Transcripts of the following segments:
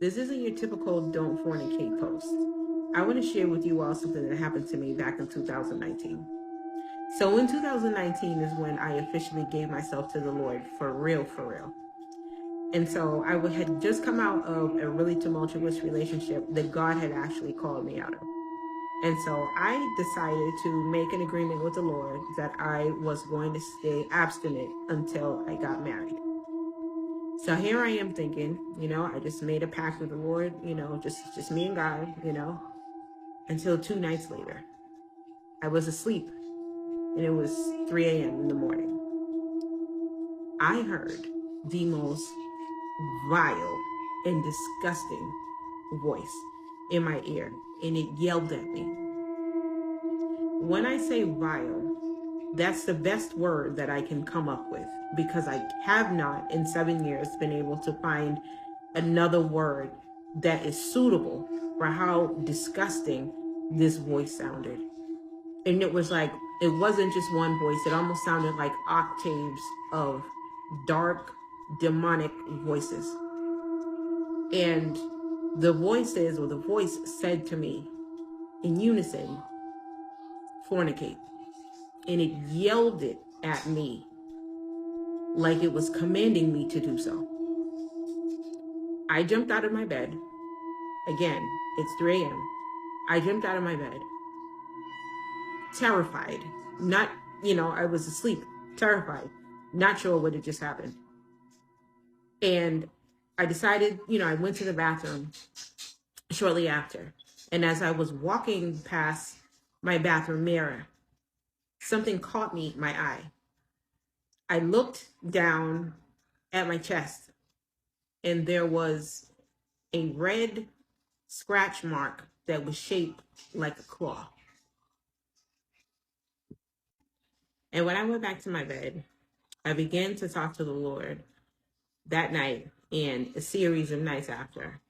This isn't your typical don't fornicate post. I want to share with you all something that happened to me back in 2019. So in 2019 is when I officially gave myself to the Lord for real, for real. And so had just come out of a really tumultuous relationship that God had actually called me out of. And so I decided to make an agreement with the Lord that I was going to stay abstinent until I got married. So here I am thinking, I just made a pact with the Lord, just me and God, until 2 nights later. I was asleep and it was 3 a.m. in the morning. I heard the most vile and disgusting voice in my ear, and it yelled at me. When I say vile, that's the best word that I can come up with, because I have not in 7 years been able to find another word that is suitable for how disgusting this voice sounded. And it was like, it wasn't just one voice, it almost sounded like octaves of dark, demonic voices. And the voice said to me in unison, fornicate. And it yelled it at me like it was commanding me to do so. I jumped out of my bed. Again, it's 3 a.m. I jumped out of my bed, terrified. Not, I was asleep, terrified, not sure what had just happened. And I decided, I went to the bathroom shortly after. And as I was walking past my bathroom mirror, something caught my eye. I looked down at my chest, and there was a red scratch mark that was shaped like a claw. And when I went back to my bed, I began to talk to the Lord that night and a series of nights after.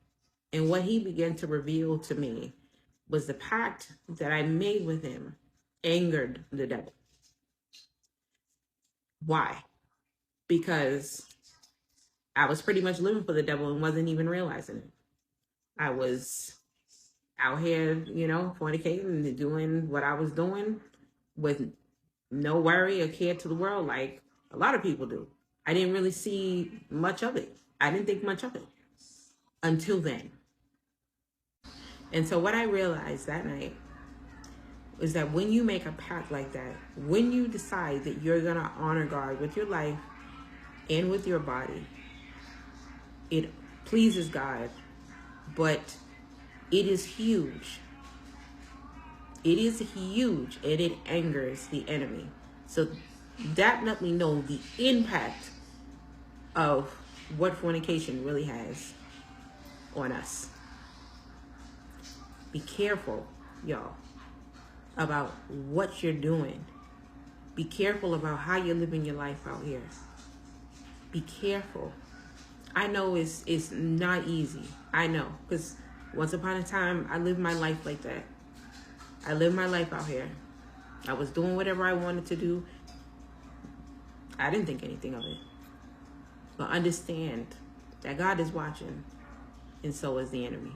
And what he began to reveal to me was the pact that I made with him angered the devil. Why? Because I was pretty much living for the devil and wasn't even realizing it. I was out here, fornicating and doing what I was doing with no worry or care to the world like a lot of people do. I didn't really see much of it. I didn't think much of it until then. And so what I realized that night is that when you make a pact like that, when you decide that you're going to honor God with your life and with your body, it pleases God, but it is huge. It is huge, and it angers the enemy. So that let me know the impact of what fornication really has on us. Be careful, y'all, about what you're doing. Be careful about how you're living your life out here. Be careful. I know it's not easy. I know, because once upon a time, I lived my life like that. I lived my life out here. I was doing whatever I wanted to do. I didn't think anything of it. But understand that God is watching, and so is the enemy.